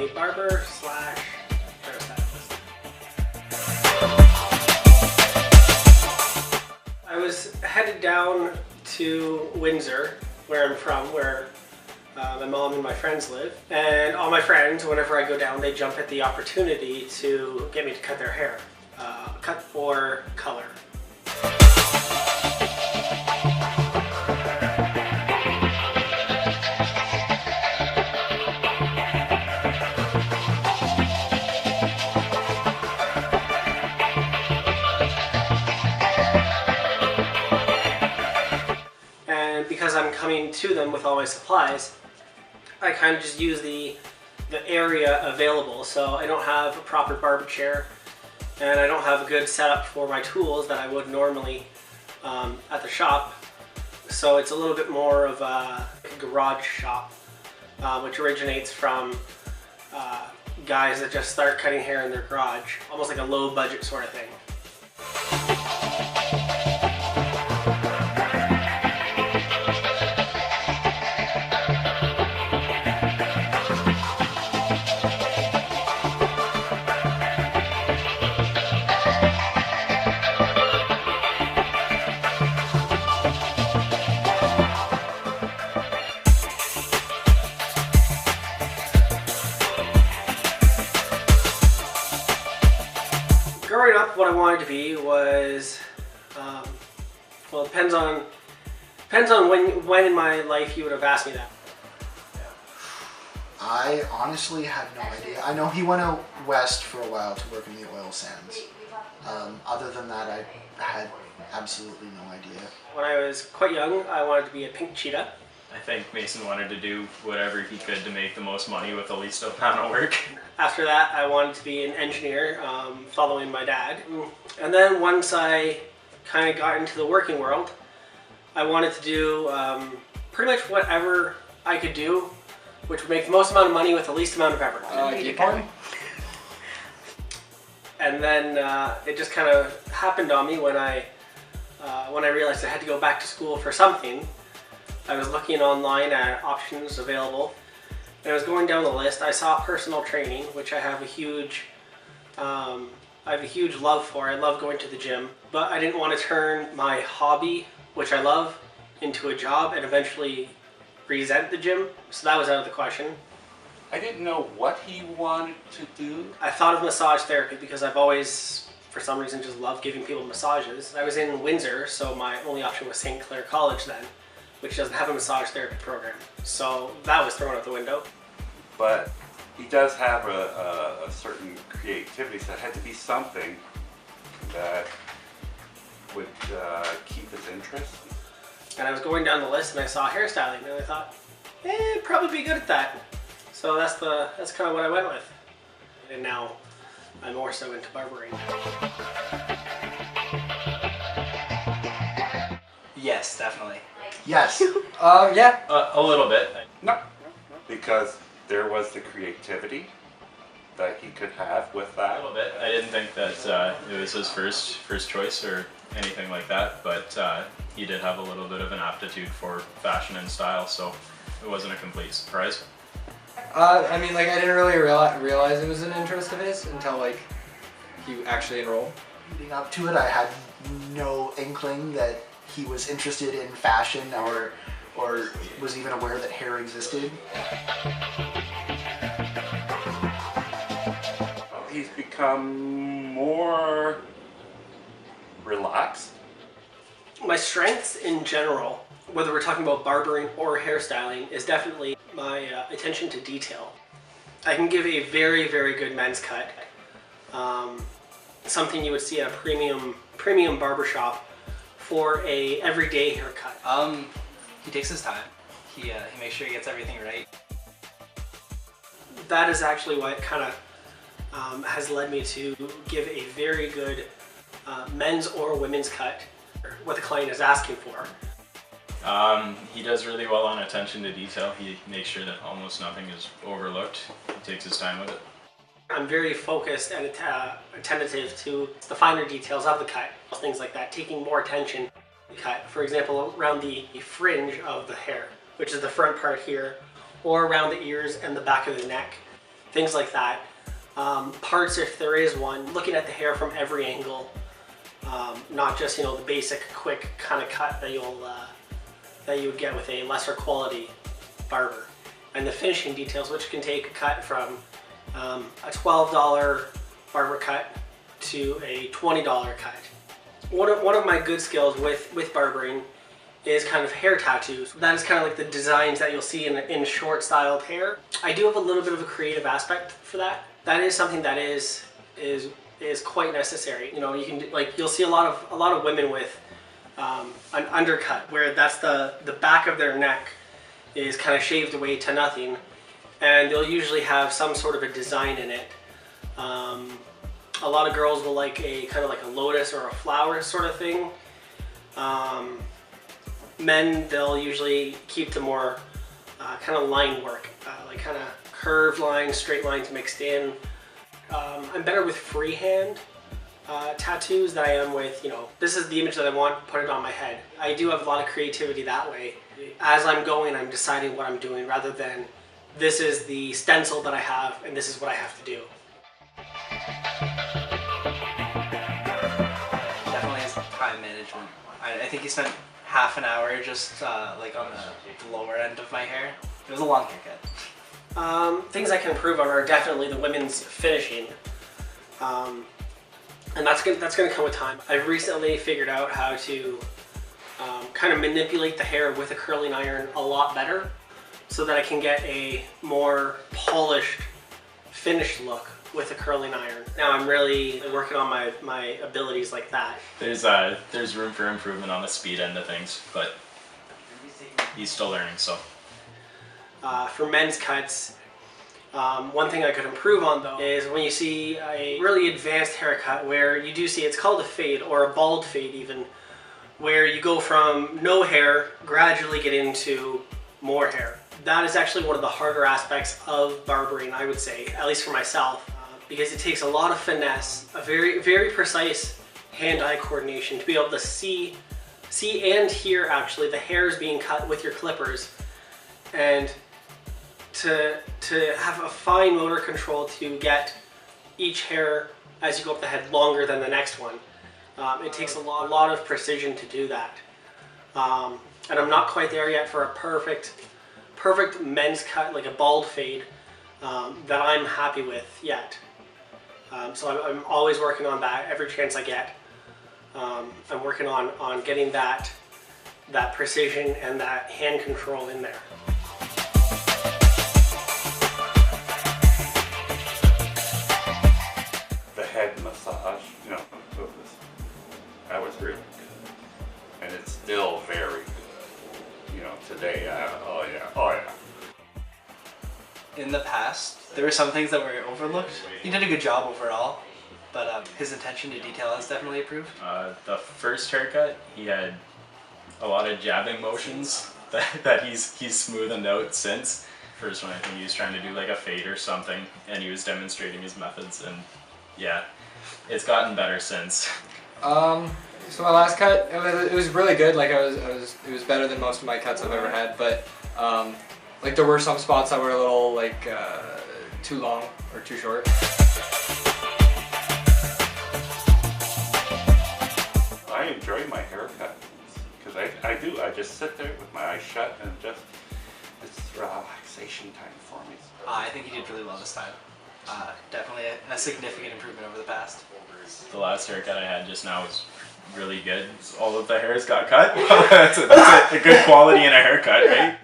a barber slash hairstylist. I was headed down to Windsor, where I'm from, where my mom and my friends live. And all my friends, whenever I go down, they jump at the opportunity to get me to cut their hair. Cut or color. And because I'm coming to them with all my supplies, I kind of just use the area available. So I don't have a proper barber chair, and I don't have a good setup for my tools that I would normally at the shop. So it's a little bit more of a garage shop, which originates from guys that just start cutting hair in their garage, almost like a low budget sort of thing. Growing up, what I wanted to be was, well, it depends on when in my life you would have asked me that. I honestly had no idea. I know he went out west for a while to work in the oil sands. Other than that, I had absolutely no idea. When I was quite young, I wanted to be a pink cheetah. I think Mason wanted to do whatever he could to make the most money with the least amount of work. After that, I wanted to be an engineer, following my dad. And then once I kind of got into the working world, I wanted to do pretty much whatever I could do, which would make the most amount of money with the least amount of effort. Keep going. And then it just kind of happened on me when I realized I had to go back to school for something. I was looking online at options available, and I was going down the list. I saw personal training, which I have a huge love for. I love going to the gym, but I didn't want to turn my hobby, which I love, into a job and eventually resent the gym. So that was out of the question. I didn't know what he wanted to do. I thought of massage therapy because I've always, for some reason, just loved giving people massages. I was in Windsor, so my only option was St. Clair College then, which doesn't have a massage therapy program. So that was thrown out the window. But he does have a certain creativity, so it had to be something that would keep his interest. And I was going down the list and I saw hairstyling, and I thought, I'd probably be good at that. So that's kind of what I went with. And now I'm more so into barbering. Yes, definitely. Yes. Yeah. A little bit. No, because there was the creativity that he could have with A that. little bit. I didn't think that it was his first choice or anything like that, but he did have a little bit of an aptitude for fashion and style, so it wasn't a complete surprise. I mean, like, I didn't really realize it was an interest of his until, like, he actually enrolled. Leading up to it, I had no inkling that he was interested in fashion or was even aware that hair existed. He's become more relaxed. My strengths in general, whether we're talking about barbering or hairstyling, is definitely my attention to detail. I can give a very, very good men's cut. Something you would see at a premium barbershop for a everyday haircut. He takes his time. He makes sure he gets everything right. That is actually what kind of has led me to give a very good men's or women's cut, what the client is asking for. He does really well on attention to detail. He makes sure that almost nothing is overlooked. He takes his time with it. I'm very focused and attentive to the finer details of the cut, things like that, taking more attention to the cut. For example, around the fringe of the hair, which is the front part here, or around the ears and the back of the neck. things like that. Parts, if there is one, looking at the hair from every angle, not just, you know, the basic quick kind of cut that you would get with a lesser quality barber, and the finishing details, which can take a cut from a $12 barber cut to a $20 cut. One of my good skills with barbering is kind of hair tattoos. That is kind of like the designs that you'll see in short styled hair. I do have a little bit of a creative aspect for that. That is something that is quite necessary. You know, you can, like, you'll see a lot of women with an undercut where that's the back of their neck is kind of shaved away to nothing, and they'll usually have some sort of a design in it. A lot of girls will like a kind of like a lotus or a flower sort of thing. Men, they'll usually keep the more kind of line work, like kind of curved lines, straight lines mixed in. I'm better with freehand tattoos than I am with, you know, this is the image that I want, put it on my head. I do have a lot of creativity that way. As I'm going, I'm deciding what I'm doing rather than this is the stencil that I have and this is what I have to do. Definitely his time management. I think he spent half an hour just like on the lower end of my hair. It was a long haircut. Things I can improve on are definitely the women's finishing. And that's gonna come with time. I've recently figured out how to kind of manipulate the hair with a curling iron a lot better so that I can get a more polished, finished look with a curling iron. Now I'm really working on my abilities like that. There's room for improvement on the speed end of things, but he's still learning, so. For men's cuts, one thing I could improve on though is when you see a really advanced haircut where you do see, it's called a fade or a bald fade even, where you go from no hair, gradually get into more hair. That is actually one of the harder aspects of barbering, I would say, at least for myself, because it takes a lot of finesse, a very, very precise hand-eye coordination to be able to see and hear actually the hairs being cut with your clippers, and to have a fine motor control to get each hair as you go up the head longer than the next one. It takes a lot of precision to do that. And I'm not quite there yet for a perfect men's cut, like a bald fade, that I'm happy with yet. So I'm always working on that every chance I get. I'm working on getting that precision and that hand control in there. The head massage, you know, that was really good. And it's still very good. You know, today, oh yeah. In the past, there were some things that were overlooked. He did a good job overall, but his attention to detail has definitely improved. The first haircut, he had a lot of jabbing motions that he's smoothened out since. First one, I think he was trying to do like a fade or something, and he was demonstrating his methods, and yeah, it's gotten better since. So my last cut, it was really good. Like it was better than most of my cuts I've ever had, but like there were some spots that were a little like too long or too short. I enjoy my haircut because I do. I just sit there with my eyes shut and just, it's relaxation time for me. I think he did really well this time. Definitely a significant improvement over the past. The last haircut I had just now was really good. All of the hairs got cut. That's a good quality in a haircut, right?